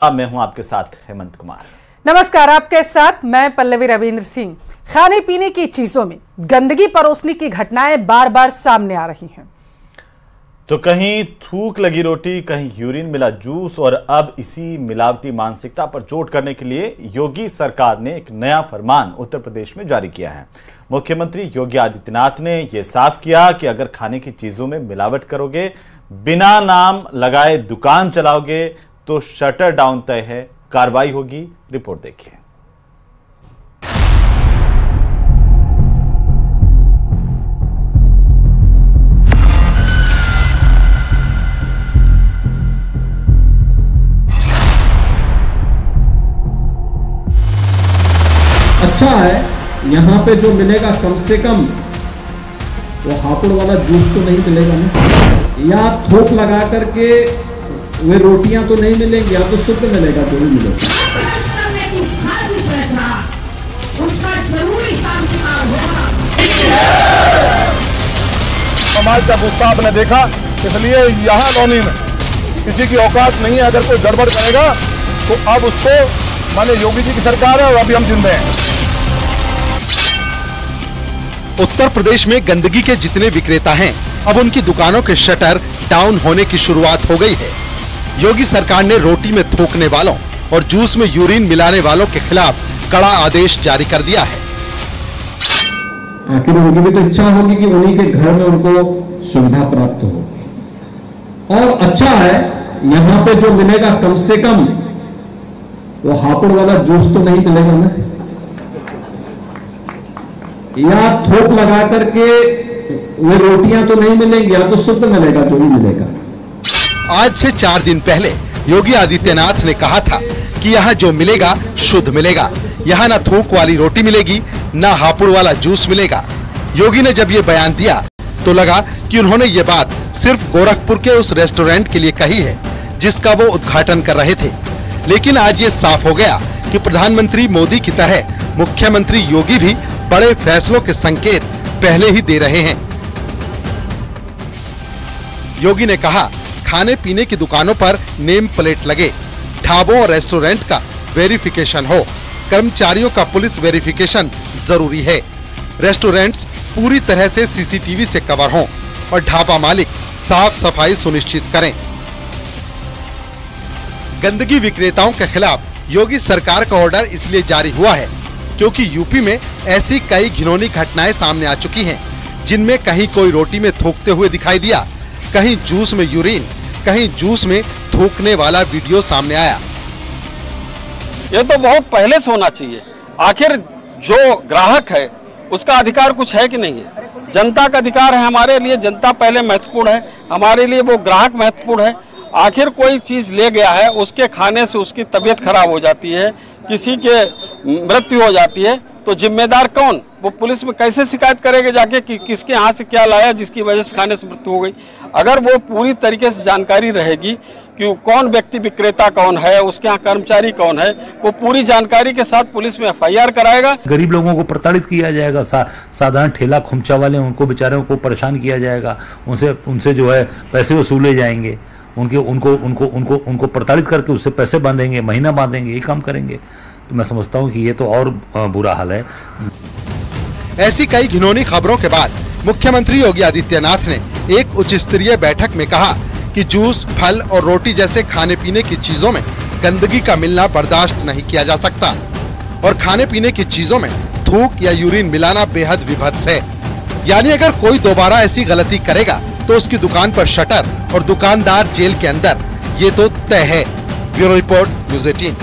अब मैं हूं आपके साथ हेमंत कुमार। नमस्कार, आपके साथ मैं पल्लवी रविंद्र सिंह। खाने पीने की चीजों में गंदगी परोसने की घटनाएं बार बार सामने आ रही हैं। तो कहीं थूक लगी रोटी, कहीं यूरिन मिला जूस, और अब इसी मिलावटी मानसिकता पर चोट करने के लिए योगी सरकार ने एक नया फरमान उत्तर प्रदेश में जारी किया है। मुख्यमंत्री योगी आदित्यनाथ ने यह साफ किया कि अगर खाने की चीजों में मिलावट करोगे, बिना नाम लगाए दुकान चलाओगे तो शटर डाउन तय है, कार्रवाई होगी। रिपोर्ट देखिए। अच्छा है, यहाँ पे जो मिलेगा कम से कम वो हापुड़ वाला जूस तो नहीं मिलेगा ना, या थोक लगा करके वे रोटियां तो नहीं मिलेंगी, या तो शुद्ध मिलेगा जो भी मिलेगा। समाज का गुस्सा आपने देखा, इसलिए यहाँ कॉलोनी में किसी की औकात नहीं है। अगर कोई गड़बड़ करेगा तो अब उसको, माने योगी जी की सरकार है और अभी हम जिंदे हैं। उत्तर प्रदेश में गंदगी के जितने विक्रेता हैं, अब उनकी दुकानों के शटर डाउन होने की शुरुआत हो गई है। योगी सरकार ने रोटी में थूकने वालों और जूस में यूरिन मिलाने वालों के खिलाफ कड़ा आदेश जारी कर दिया है। आखिर उनकी भी तो इच्छा होगी कि उन्हीं के घर में उनको सुविधा प्राप्त हो। और अच्छा है, यहाँ पे जो मिलेगा कम से कम वो हापुड़ वाला जूस तो नहीं मिलेगा ना, या थोक लगा करके वे रोटियां तो नहीं मिलेंगी, या तो शुद्ध मिलेगा जो भी मिलेगा। आज से 4 दिन पहले योगी आदित्यनाथ ने कहा था कि यहाँ जो मिलेगा शुद्ध मिलेगा, यहाँ न थूक वाली रोटी मिलेगी, न हापुड़ वाला जूस मिलेगा। योगी ने जब ये बयान दिया तो लगा कि उन्होंने ये बात सिर्फ गोरखपुर के उस रेस्टोरेंट के लिए कही है जिसका वो उद्घाटन कर रहे थे। लेकिन आज ये साफ हो गया कि प्रधानमंत्री मोदी की तरह मुख्यमंत्री योगी भी बड़े फैसलों के संकेत पहले ही दे रहे हैं। योगी ने कहा, खाने पीने की दुकानों पर नेम प्लेट लगे, ढाबों और रेस्टोरेंट का वेरिफिकेशन हो, कर्मचारियों का पुलिस वेरिफिकेशन जरूरी है, रेस्टोरेंट्स पूरी तरह से सीसीटीवी से कवर हों और ढाबा मालिक साफ सफाई सुनिश्चित करें। गंदगी विक्रेताओं के खिलाफ योगी सरकार का ऑर्डर इसलिए जारी हुआ है क्योंकि यूपी में ऐसी कई घिनौनी घटनाएं सामने आ चुकी हैं, जिनमें कहीं कोई रोटी में थूकते हुए दिखाई दिया, कहीं जूस में यूरिन, कहीं जूस में थूकने वाला वीडियो सामने आया। ये तो बहुत पहले से होना चाहिए। आखिर जो ग्राहक है उसका अधिकार कुछ है कि नहीं है? जनता का अधिकार है हमारे लिए, जनता पहले महत्वपूर्ण है हमारे लिए, वो ग्राहक महत्वपूर्ण है। आखिर कोई चीज ले गया है, उसके खाने से उसकी तबीयत खराब हो जाती है, किसी के मृत्यु हो जाती है, तो जिम्मेदार कौन? वो पुलिस में कैसे शिकायत करेंगे जाके कि किसके यहाँ से क्या लाया जिसकी वजह से खाने से मृत्यु हो गई? अगर वो पूरी तरीके से जानकारी रहेगी कि कौन व्यक्ति विक्रेता कौन है, उसके यहाँ कर्मचारी कौन है, वो पूरी जानकारी के साथ पुलिस में FIR कराएगा। गरीब लोगों को प्रताड़ित किया जाएगा, साधारण ठेला खुमचा वाले उनको बेचारों को परेशान किया जाएगा, उनसे जो है पैसे वसूले जाएंगे, उनको प्रताड़ित करके उससे पैसे बांधेंगे, महीना बांधेंगे, ये काम करेंगे। तो मैं समझता हूँ कि ये तो और बुरा हाल है। ऐसी कई घिनौनी खबरों के बाद मुख्यमंत्री योगी आदित्यनाथ ने एक उच्च स्तरीय बैठक में कहा कि जूस, फल और रोटी जैसे खाने पीने की चीजों में गंदगी का मिलना बर्दाश्त नहीं किया जा सकता और खाने पीने की चीजों में थूक या यूरिन मिलाना बेहद विभत्स है। यानी अगर कोई दोबारा ऐसी गलती करेगा तो उसकी दुकान पर शटर और दुकानदार जेल के अंदर, ये तो तय है। Bureau report, news 18।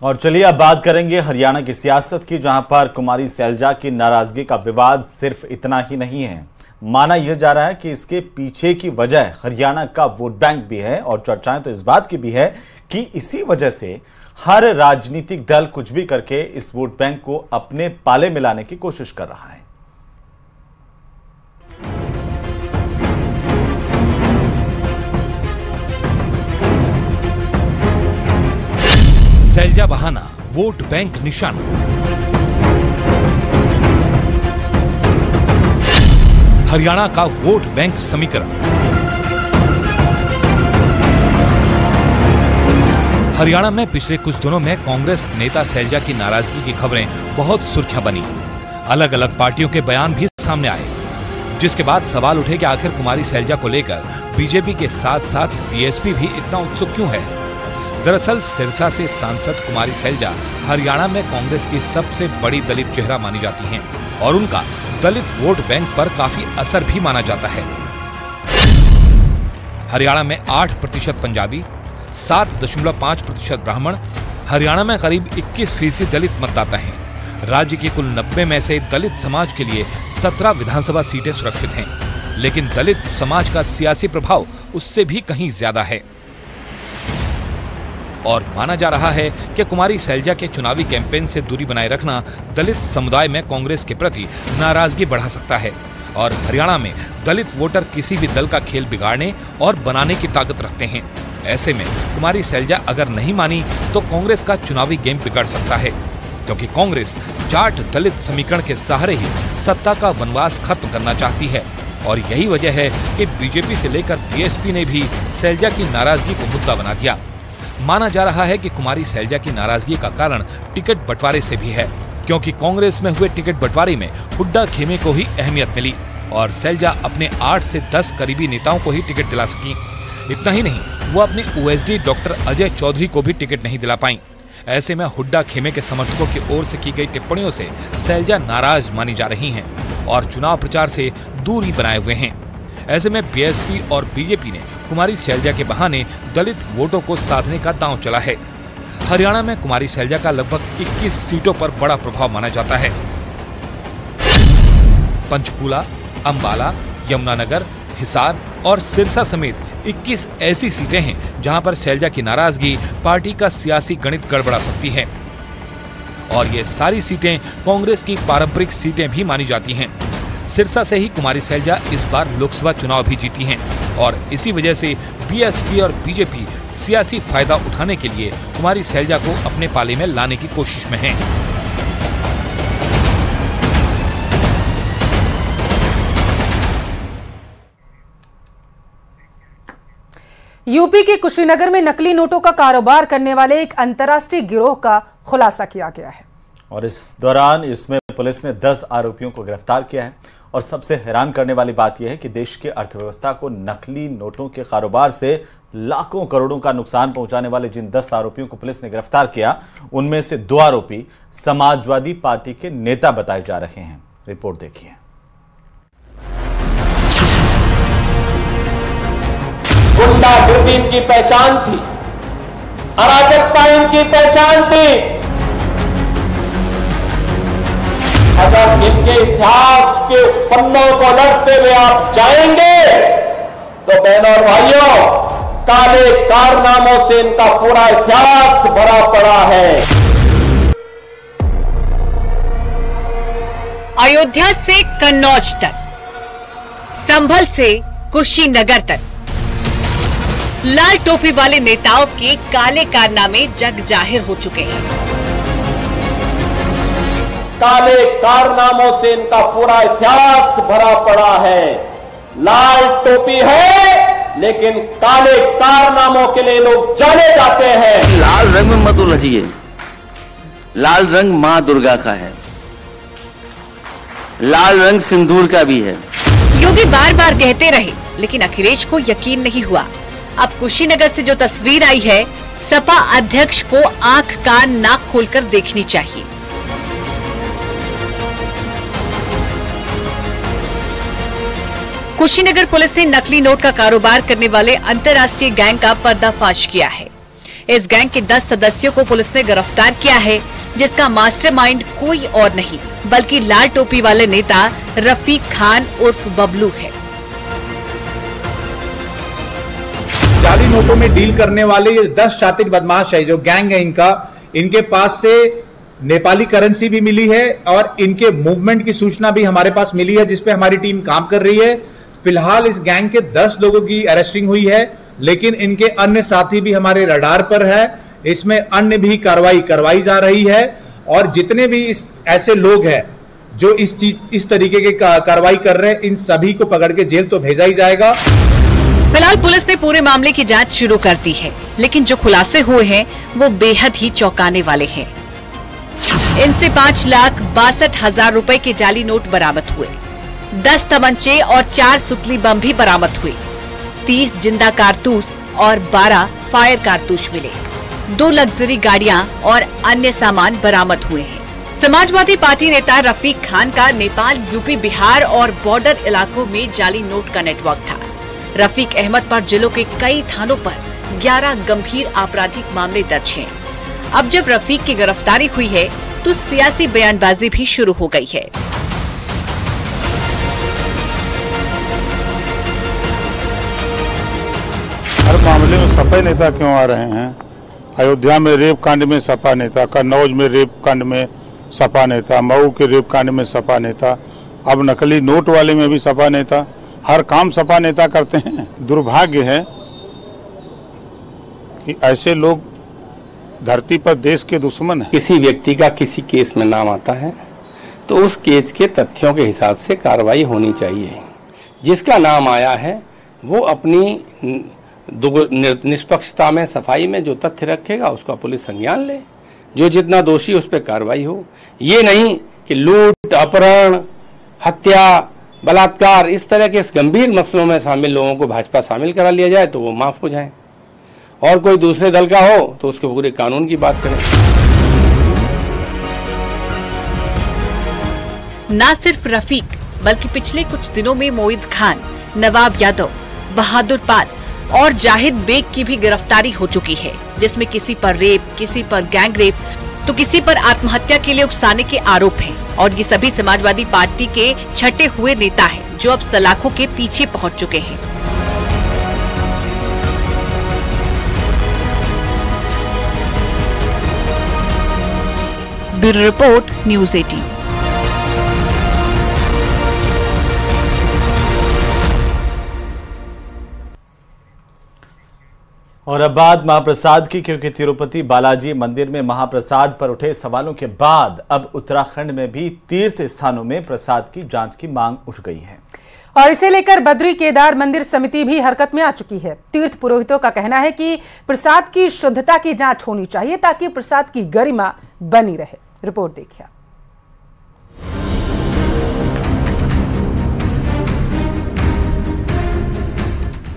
और चलिए अब बात करेंगे हरियाणा की सियासत की, जहां पर कुमारी सैलजा की नाराजगी का विवाद सिर्फ इतना ही नहीं है। माना यह जा रहा है कि इसके पीछे की वजह हरियाणा का वोट बैंक भी है, और चर्चाएं तो इस बात की भी है कि इसी वजह से हर राजनीतिक दल कुछ भी करके इस वोट बैंक को अपने पाले में लाने की कोशिश कर रहा है। सैलजा बहाना वोट बैंक निशाना। हरियाणा का वोट बैंक समीकरण। हरियाणा में पिछले कुछ दिनों में कांग्रेस नेता शैलजा की नाराजगी की खबरें बहुत सुर्खियां बनी। अलग अलग पार्टियों के बयान भी सामने आए, जिसके बाद सवाल उठे कि आखिर कुमारी शैलजा को लेकर बीजेपी के साथ साथ बीएसपी भी इतना उत्सुक क्यों है। दरअसल सिरसा से सांसद कुमारी शैलजा हरियाणा में कांग्रेस की सबसे बड़ी दलित चेहरा मानी जाती हैं और उनका दलित वोट बैंक पर काफी असर भी माना जाता है। हरियाणा में 8% पंजाबी, 7.5% ब्राह्मण, हरियाणा में करीब 21% दलित मतदाता हैं। राज्य की कुल 90 में से दलित समाज के लिए 17 विधानसभा सीटें सुरक्षित हैं, लेकिन दलित समाज का सियासी प्रभाव उससे भी कहीं ज्यादा है और माना जा रहा है कि कुमारी शैलजा के चुनावी कैंपेन से दूरी बनाए रखना दलित समुदाय में कांग्रेस के प्रति नाराजगी बढ़ा सकता है और हरियाणा में दलित वोटर किसी भी दल का खेल बिगाड़ने और बनाने की ताकत रखते हैं। ऐसे में कुमारी शैलजा अगर नहीं मानी तो कांग्रेस का चुनावी गेम बिगड़ सकता है, क्योंकि कांग्रेस जाट दलित समीकरण के सहारे ही सत्ता का वनवास खत्म करना चाहती है और यही वजह है कि बीजेपी से लेकर बीएसपी ने भी शैलजा की नाराजगी को मुद्दा बना दिया। माना जा रहा है कि कुमारी शैलजा की नाराजगी का कारण टिकट बंटवारे से भी है, क्योंकि कांग्रेस में हुए टिकट बंटवारे में हुड्डा खेमे को ही अहमियत मिली और शैलजा अपने 8 से 10 करीबी नेताओं को ही टिकट दिला सकी। इतना ही नहीं, वो अपने ओएसडी डॉक्टर अजय चौधरी को भी टिकट नहीं दिला पाई। ऐसे में हुड्डा खेमे के समर्थकों की ओर से की गई टिप्पणियों से शैलजा नाराज मानी जा रही हैं और चुनाव प्रचार से दूरी बनाए हुए हैं। ऐसे में बीएसपी और बीजेपी ने कुमारी शैलजा के बहाने दलित वोटों को साधने का दांव चला है। हरियाणा में कुमारी शैलजा का लगभग 21 सीटों पर बड़ा प्रभाव माना जाता है। पंचकूला, अंबाला, यमुनानगर, हिसार और सिरसा समेत 21 ऐसी सीटें हैं जहां पर शैलजा की नाराजगी पार्टी का सियासी गणित गड़बड़ा सकती है और ये सारी सीटें कांग्रेस की पारंपरिक सीटें भी मानी जाती हैं। सिरसा से ही कुमारी शैलजा इस बार लोकसभा चुनाव भी जीती हैं और इसी वजह से बीएसपी और बीजेपी सियासी फायदा उठाने के लिए कुमारी शैलजा को अपने पाले में लाने की कोशिश में हैं। यूपी के कुशीनगर में नकली नोटों का कारोबार करने वाले एक अंतर्राष्ट्रीय गिरोह का खुलासा किया गया है और इस दौरान इसमें पुलिस ने 10 आरोपियों को गिरफ्तार किया है। और सबसे हैरान करने वाली बात यह है कि देश की अर्थव्यवस्था को नकली नोटों के कारोबार से लाखों करोड़ों का नुकसान पहुंचाने वाले जिन 10 आरोपियों को पुलिस ने गिरफ्तार किया, उनमें से 2 आरोपी समाजवादी पार्टी के नेता बताए जा रहे हैं। रिपोर्ट देखिए। गुंडागर्दी इनकी पहचान थी, अराजकता इनकी पहचान थी। अगर इनके इतिहास के पन्नों को लड़ते हुए आप जाएंगे तो बहनों और भाइयों, काले कारनामों से इनका पूरा इतिहास भरा पड़ा है। अयोध्या से कन्नौज तक, संभल से कुशीनगर तक, लाल टोपी वाले नेताओं के काले कारनामे जग जाहिर हो चुके हैं। काले कारनामों से इनका पूरा इतिहास भरा पड़ा है। लाल टोपी है लेकिन काले कारनामों के लिए लोग जाने जाते हैं। लाल रंग में मत उलझिए, लाल रंग मां दुर्गा का है, लाल रंग सिंदूर का भी है। योगी बार बार कहते रहे लेकिन अखिलेश को यकीन नहीं हुआ। अब कुशीनगर से जो तस्वीर आई है, सपा अध्यक्ष को आंख कान नाक खोलकर देखनी चाहिए। कुशीनगर पुलिस ने नकली नोट का कारोबार करने वाले अंतर्राष्ट्रीय गैंग का पर्दाफाश किया है। इस गैंग के 10 सदस्यों को पुलिस ने गिरफ्तार किया है, जिसका मास्टरमाइंड कोई और नहीं बल्कि लाल टोपी वाले नेता रफीक खान उर्फ बबलू है। जाली नोटों में डील करने वाले ये 10 शातिर बदमाश है, जो गैंग है इनका, इनके पास से नेपाली करेंसी भी मिली है और इनके मूवमेंट की सूचना भी हमारे पास मिली है, जिसपे हमारी टीम काम कर रही है। फिलहाल इस गैंग के 10 लोगों की अरेस्टिंग हुई है, लेकिन इनके अन्य साथी भी हमारे रडार पर है। इसमें अन्य भी कार्रवाई करवाई जा रही है और जितने भी ऐसे लोग हैं जो इस तरीके की कार्रवाई कर रहे हैं, इन सभी को पकड़ के जेल तो भेजा ही जाएगा। फिलहाल पुलिस ने पूरे मामले की जांच शुरू कर दी है, लेकिन जो खुलासे हुए हैं वो बेहद ही चौंकाने वाले हैं। इनसे 5,62,000 रुपए के जाली नोट बरामद हुए, 10 तमंचे और 4 सुतली बम भी बरामद हुए, 30 जिंदा कारतूस और 12 फायर कारतूस मिले, 2 लग्जरी गाड़ियां और अन्य सामान बरामद हुए हैं। समाजवादी पार्टी नेता रफीक खान का नेपाल, यूपी, बिहार और बॉर्डर इलाकों में जाली नोट का नेटवर्क था। रफीक अहमद पर जिलों के कई थानों पर 11 गंभीर आपराधिक मामले दर्ज हैं। अब जब रफीक की गिरफ्तारी हुई है तो सियासी बयानबाजी भी शुरू हो गई है। हर मामले में सपा नेता क्यों आ रहे हैं? अयोध्या में रेप कांड में सपा नेता, कन्नौज में रेप कांड में सपा नेता, मऊ के रेप कांड में सपा नेता, अब नकली नोट वाले में भी सपा नेता, हर काम सपा नेता करते हैं। दुर्भाग्य है कि ऐसे लोग धरती पर देश के दुश्मन हैं। किसी व्यक्ति का किसी केस में नाम आता है तो उस केस के तथ्यों के हिसाब से कार्रवाई होनी चाहिए। जिसका नाम आया है वो अपनी निष्पक्षता में, सफाई में जो तथ्य रखेगा उसका पुलिस संज्ञान ले, जो जितना दोषी उस पर कार्रवाई हो। ये नहीं कि लूट, अपहरण, हत्या, बलात्कार, इस तरह के इस गंभीर मसलों में शामिल लोगों को भाजपा शामिल करा लिया जाए तो वो माफ हो जाए, और कोई दूसरे दल का हो तो उसके पूरे कानून की बात करें। न सिर्फ रफीक बल्कि पिछले कुछ दिनों में मोहित खान, नवाब यादव, बहादुर पाल और जाहिद बेग की भी गिरफ्तारी हो चुकी है, जिसमें किसी पर रेप, किसी पर गैंग रेप तो किसी पर आत्महत्या के लिए उकसाने के आरोप हैं। और ये सभी समाजवादी पार्टी के छटे हुए नेता हैं जो अब सलाखों के पीछे पहुंच चुके हैं। Bureau report, news 18। और अब बात महाप्रसाद की, क्योंकि तिरुपति बालाजी मंदिर में महाप्रसाद पर उठे सवालों के बाद अब उत्तराखंड में भी तीर्थ स्थानों में प्रसाद की जांच की मांग उठ गई है। और इसे लेकर बद्री केदार मंदिर समिति भी हरकत में आ चुकी है। तीर्थ पुरोहितों का कहना है कि प्रसाद की शुद्धता की जांच होनी चाहिए ताकि प्रसाद की गरिमा बनी रहे। रिपोर्ट देखिए।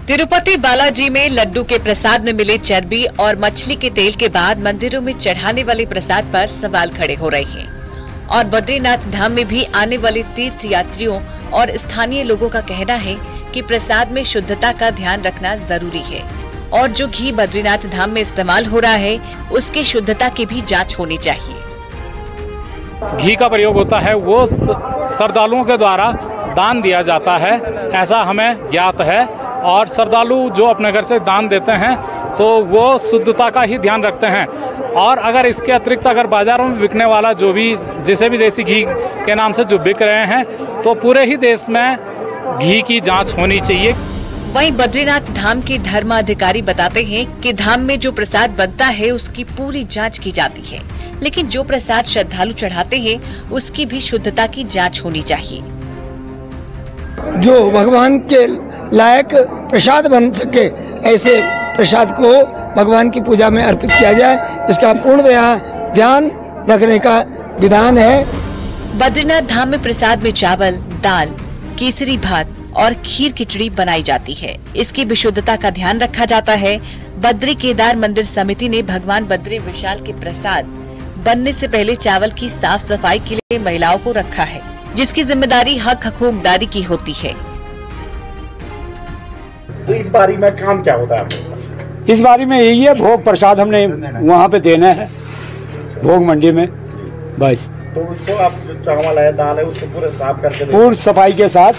तिरुपति बालाजी में लड्डू के प्रसाद में मिले चर्बी और मछली के तेल के बाद मंदिरों में चढ़ाने वाले प्रसाद पर सवाल खड़े हो रहे हैं। और बद्रीनाथ धाम में भी आने वाले तीर्थ यात्रियों और स्थानीय लोगों का कहना है कि प्रसाद में शुद्धता का ध्यान रखना जरूरी है और जो घी बद्रीनाथ धाम में इस्तेमाल हो रहा है उसकी शुद्धता की भी जाँच होनी चाहिए। घी का प्रयोग होता है वो श्रद्धालुओं के द्वारा दान दिया जाता है, ऐसा हमें ज्ञात है। और श्रद्धालु जो अपने घर से दान देते हैं तो वो शुद्धता का ही ध्यान रखते हैं। और अगर इसके अतिरिक्त अगर बाजारों में बिकने वाला जो भी, जिसे भी देसी घी के नाम से जो बिक रहे हैं, तो पूरे ही देश में घी की जांच होनी चाहिए। वहीं बद्रीनाथ धाम के धर्माधिकारी बताते हैं कि धाम में जो प्रसाद बनता है उसकी पूरी जांच की जाती है, लेकिन जो प्रसाद श्रद्धालु चढ़ाते हैं उसकी भी शुद्धता की जांच होनी चाहिए। जो भगवान के लायक प्रसाद बन सके ऐसे प्रसाद को भगवान की पूजा में अर्पित किया जाए, इसका पूर्णतया ध्यान रखने का विधान है। बद्रीनाथ धाम में प्रसाद में चावल, दाल, केसरी भात और खीर खिचड़ी बनाई जाती है। इसकी विशुद्धता का ध्यान रखा जाता है। बद्री केदार मंदिर समिति ने भगवान बद्री विशाल के प्रसाद बनने से पहले चावल की साफ सफाई के लिए महिलाओं को रखा है, जिसकी जिम्मेदारी हक हकूमतदारी की होती है। तो इस बारी में काम क्या होता है? इस बारी में यही है, भोग प्रसाद हमने वहाँ पे देना है, भोग मंडी में, बस। तो उसको आप चावल है, दाल है, उसको पूरे साफ करके पूरी सफाई के साथ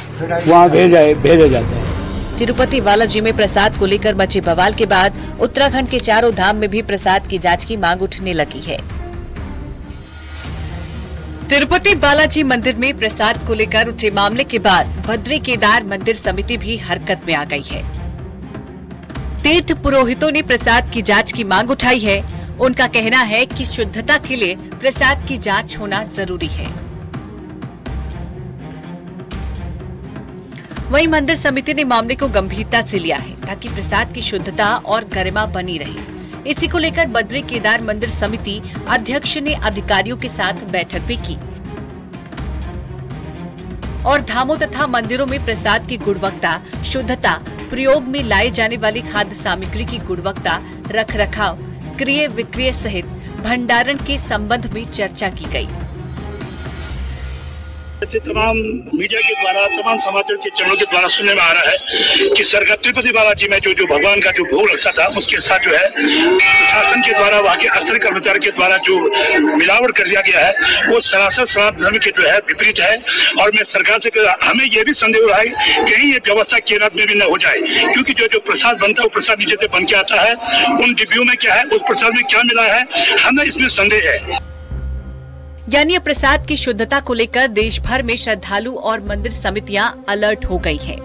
वहाँ भेजे जाते हैं। तिरुपति बालाजी में प्रसाद को लेकर मचे बवाल के बाद उत्तराखंड के चारों धाम में भी प्रसाद की जांच की मांग उठने लगी है। तिरुपति बालाजी मंदिर में प्रसाद को लेकर उठे मामले के बाद बद्री केदार मंदिर समिति भी हरकत में आ गई है। तीर्थ पुरोहितों ने प्रसाद की जांच की मांग उठाई है। उनका कहना है कि शुद्धता के लिए प्रसाद की जांच होना जरूरी है। वहीं मंदिर समिति ने मामले को गंभीरता से लिया है ताकि प्रसाद की शुद्धता और गरिमा बनी रहे। इसी को लेकर बद्री केदार मंदिर समिति अध्यक्ष ने अधिकारियों के साथ बैठक भी की और धामों तथा मंदिरों में प्रसाद की गुणवत्ता, शुद्धता, प्रयोग में लाए जाने वाली खाद्य सामग्री की गुणवत्ता, रखरखाव, क्रय विक्रय सहित भंडारण के संबंध में चर्चा की गई। ऐसे तमाम मीडिया के द्वारा, तमाम समाचार के चैनलों के द्वारा सुनने में आ रहा है कि सरकार तिरुपति बालाजी में जो भगवान का जो भोग लगता था उसके साथ जो है शासन के द्वारा, वहाँ के स्तरीय कर्मचारी के द्वारा जो मिलावट कर दिया गया है वो सरासर सनातन धर्म के जो है विपरीत है। और मैं सरकार से हमें ये भी संदेह हो रहा है कहीं ये व्यवस्था केरल में भी न हो जाए, क्योंकि जो प्रसाद बनता है वो प्रसाद नीचे से बन के आता है, उन डिब्बियों में क्या है, उस प्रसाद में क्या मिला है, हमें इसमें संदेह है। यानी प्रसाद की शुद्धता को लेकर देश भर में श्रद्धालु और मंदिर समितियां अलर्ट हो गई हैं।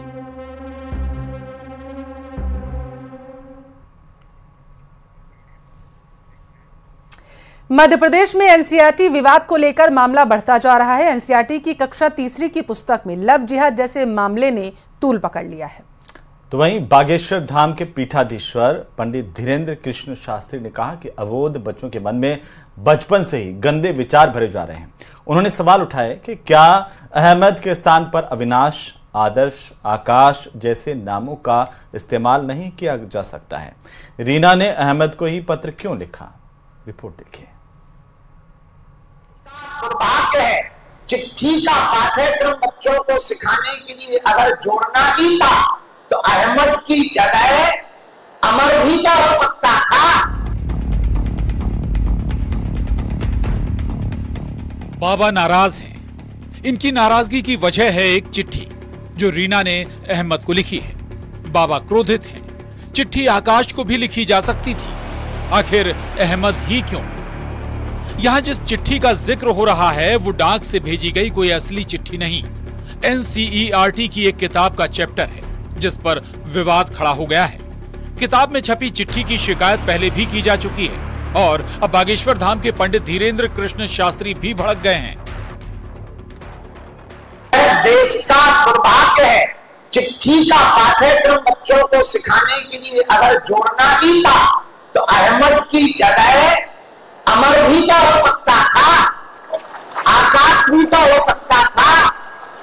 मध्य प्रदेश में एनसीईआरटी विवाद को लेकर मामला बढ़ता जा रहा है। एनसीईआरटी की कक्षा तीसरी की पुस्तक में लव जिहाद जैसे मामले ने तूल पकड़ लिया है। तो वहीं बागेश्वर धाम के पीठाधीश्वर पंडित धीरेन्द्र कृष्ण शास्त्री ने कहा कि अबोध बच्चों के मन में बचपन से ही गंदे विचार भरे जा रहे हैं। उन्होंने सवाल उठाए कि क्या अहमद के स्थान पर अविनाश, आदर्श, आकाश जैसे नामों का इस्तेमाल नहीं किया जा सकता है। रीना ने अहमद को ही पत्र क्यों लिखा, रिपोर्ट देखिए। दुर्भाग्य है, चिट्ठी का पाठ्यक्रम बच्चों को सिखाने के लिए अगर जोड़ना ही था तो अहमद की जगह अमर भी क्या हो सकता था। बाबा नाराज हैं। इनकी नाराजगी की वजह है एक चिट्ठी जो रीना ने अहमद को लिखी है। बाबा क्रोधित हैं। चिट्ठी आकाश को भी लिखी जा सकती थी, आखिर अहमद ही क्यों? यहां जिस चिट्ठी का जिक्र हो रहा है वो डाक से भेजी गई कोई असली चिट्ठी नहीं, एनसीईआरटी की एक किताब का चैप्टर है जिस पर विवाद खड़ा हो गया है। किताब में छपी चिट्ठी की शिकायत पहले भी की जा चुकी है और अब बागेश्वर धाम के पंडित धीरेन्द्र कृष्ण शास्त्री भी भड़क गए हैं। देश का दुर्भाग्य है, चिट्ठी का पाठ्यक्रम बच्चों को सिखाने के लिए अगर जोड़ना ही था तो अहमद की जगह अमर भी का हो सकता था, आकाश भी का हो सकता था,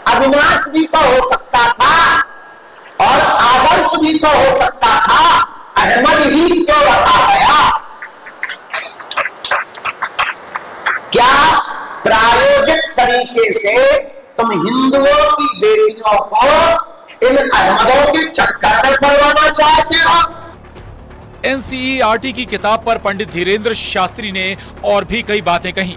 अविनाश भी का हो सकता था और आदर्श भी का हो सकता था। अहमद ही क्यों रखा गया? क्या प्रायोजिक तरीके से तुम हिंदुओं की बेटियों को इन अहमदों के चक्कर में पड़वाना चाहते हो? एनसीईआरटी की किताब पर पंडित धीरेन्द्र शास्त्री ने और भी कई बातें कही,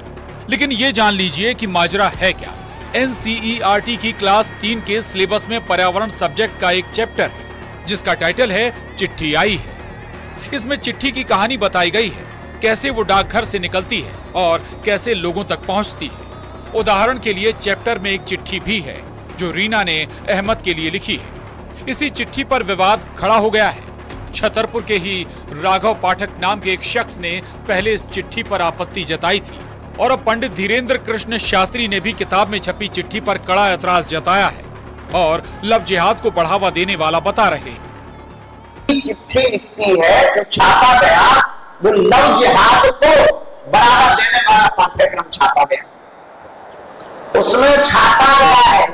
लेकिन ये जान लीजिए कि माजरा है क्या। एनसीईआरटी की क्लास 3 के सिलेबस में पर्यावरण सब्जेक्ट का एक चैप्टर है जिसका टाइटल है चिट्ठी आई है। इसमें चिट्ठी की कहानी बताई गई है, कैसे वो डाकघर से निकलती है और कैसे लोगों तक पहुंचती है। उदाहरण के लिए चैप्टर में एक चिट्ठी भी है जो रीना ने अहमद के लिए लिखी है। इसी चिट्ठी पर विवाद खड़ा हो गया है। छतरपुर के ही राघव पाठक नाम के एक शख्स ने पहले इस चिट्ठी पर आपत्ति जताई थी और अब पंडित धीरेन्द्र कृष्ण शास्त्री ने भी किताब में छपी चिट्ठी पर कड़ा ऐतराज जताया है और लव जिहाद को बढ़ावा देने वाला बता रहे हैं। चिट्ठी लिखती है जो छापा गया वो लव जिहाद को बढ़ावा देने वाला पाठ्यक्रम छापा गया। उसमें छापा गया है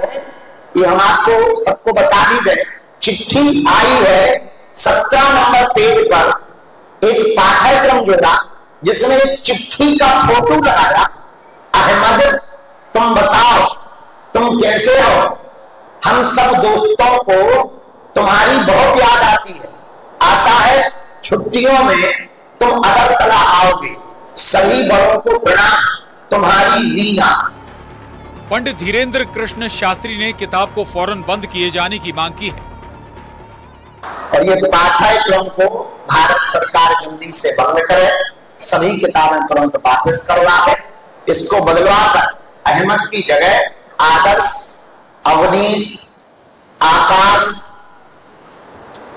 कि हम आपको सबको बता भी गए, चिट्ठी आई है 17 नंबर पेज पर एक पाठ्यक्रम जोड़ा जिसमें चिट्ठी का फोटो लगाया। अहमद तुम बताओ तुम कैसे हो? हम सब दोस्तों को तुम्हारी बहुत याद आती है। आशा है छुट्टियों में तुम अगरतला आओगे। सभी बड़ों को प्रणाम, तुम्हारी रीना। पंडित धीरेन्द्र कृष्ण शास्त्री ने किताब को फौरन बंद किए जाने की मांग की है और ये पाठ्यक्रम को भारत सरकार जल्दी से बंद करे, सभी किताबें तुरंत वापस करवा है। इसको बदलवाकर अहमद की जगह आदर्श, अवनीश, आकाश,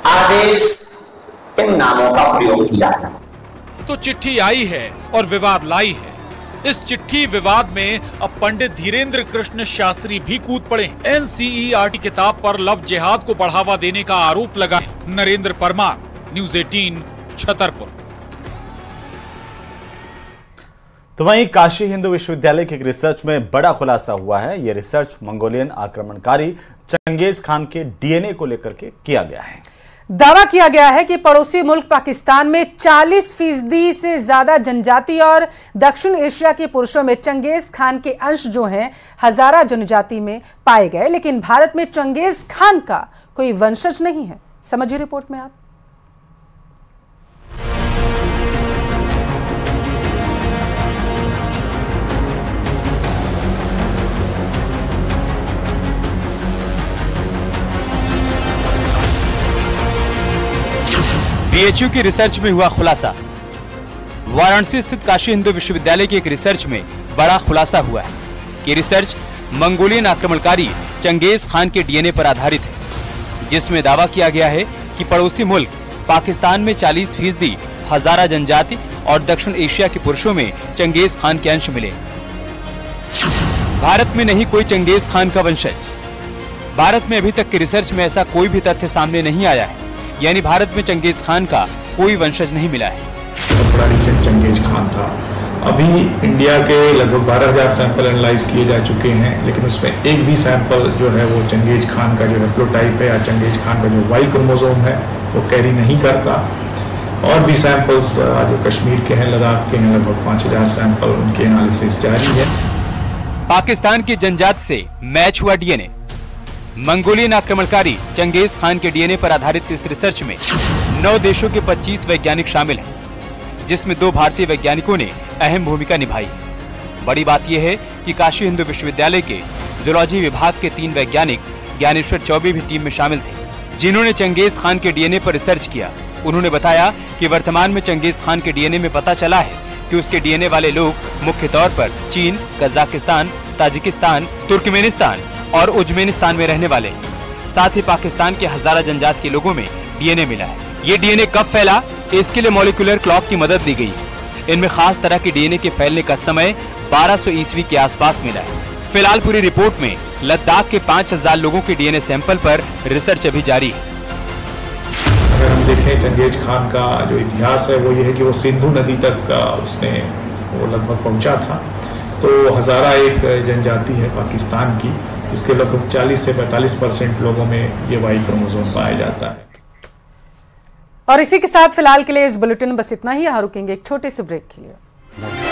आदेश इन नामों का प्रयोग किया है। तो चिट्ठी आई है और विवाद लाई है। इस चिट्ठी विवाद में अब पंडित धीरेन्द्र कृष्ण शास्त्री भी कूद पड़े। NCERT किताब पर लव जिहाद को बढ़ावा देने का आरोप लगा। नरेंद्र परमार, न्यूज़ 18, छतरपुर। तो वहीं काशी हिंदू विश्वविद्यालय के एक रिसर्च में बड़ा खुलासा हुआ है। यह रिसर्च मंगोलियन आक्रमणकारी चंगेज खान के DNA को लेकर के किया गया है। दावा किया गया है कि पड़ोसी मुल्क पाकिस्तान में 40% से ज्यादा जनजाति और दक्षिण एशिया के पुरुषों में चंगेज खान के अंश जो हैं हजारा जनजाति में पाए गए, लेकिन भारत में चंगेज खान का कोई वंशज नहीं है। समझिए रिपोर्ट में आप। BHU की रिसर्च में हुआ खुलासा। वाराणसी स्थित काशी हिंदू विश्वविद्यालय की एक रिसर्च में बड़ा खुलासा हुआ है कि रिसर्च मंगोलियन आक्रमणकारी चंगेज खान के DNA पर आधारित है, जिसमें दावा किया गया है कि पड़ोसी मुल्क पाकिस्तान में 40% हजारा जनजाति और दक्षिण एशिया के पुरुषों में चंगेज खान के अंश मिले। भारत में नहीं कोई चंगेज खान का वंशज। भारत में अभी तक की रिसर्च में ऐसा कोई भी तथ्य सामने नहीं आया है, यानी भारत में चंगेज खान का कोई वंशज नहीं मिला है। बहुत बड़ा रीजन चंगेज खान था। अभी इंडिया के लगभग 12,000 सैंपल एनालाइज किए जा चुके हैं, लेकिन उसमें एक भी सैंपल जो है वो चंगेज खान का जो हैप्लोटाइप है या चंगेज खान का जो वाई क्रोमोसोम है वो कैरी नहीं करता। और भी सैंपल्स जो कश्मीर के हैं, लद्दाख के हैं, लगभग 5,000 सैंपल, उनकी एनालिसिस जारी है। पाकिस्तान की जनजाति से मैच हुआ DNA। मंगोलियन आक्रमणकारी चंगेज खान के DNA पर आधारित इस रिसर्च में 9 देशों के 25 वैज्ञानिक शामिल हैं, जिसमें 2 भारतीय वैज्ञानिकों ने अहम भूमिका निभाई। बड़ी बात यह है कि काशी हिंदू विश्वविद्यालय के जूलॉजी विभाग के 3 वैज्ञानिक ज्ञानेश्वर चौबे भी टीम में शामिल थे, जिन्होंने चंगेज खान के DNA पर रिसर्च किया। उन्होंने बताया कि वर्तमान में चंगेज खान के DNA में पता चला है कि उसके DNA वाले लोग मुख्य तौर पर चीन, कजाकिस्तान, ताजिकिस्तान, तुर्कमेनिस्तान और उज्बेकिस्तान में रहने वाले। साथ ही पाकिस्तान के हजारा जनजाति के लोगों में DNA मिला है। ये DNA कब फैला, इसके लिए मॉलिक्यूलर क्लॉक की मदद दी गई। इनमें खास तरह के DNA के फैलने का समय 1200 ईस्वी के आसपास मिला है। फिलहाल पूरी रिपोर्ट में लद्दाख के 5,000 लोगों के DNA सैंपल पर रिसर्च अभी जारी है। अगर हम देखें चंगेज खान का जो इतिहास है वो ये है कि वो सिंधु नदी तक उसने वो लगभग पहुंचा था। तो हजारा एक जनजाति है पाकिस्तान की, इसके लगभग 40 से 45% लोगों में ये वाई क्रोमोसोम पाया जाता है। और इसी के साथ फिलहाल के लिए इस बुलेटिन में बस इतना ही। यहाँ रुकेंगे एक छोटे से ब्रेक के लिए।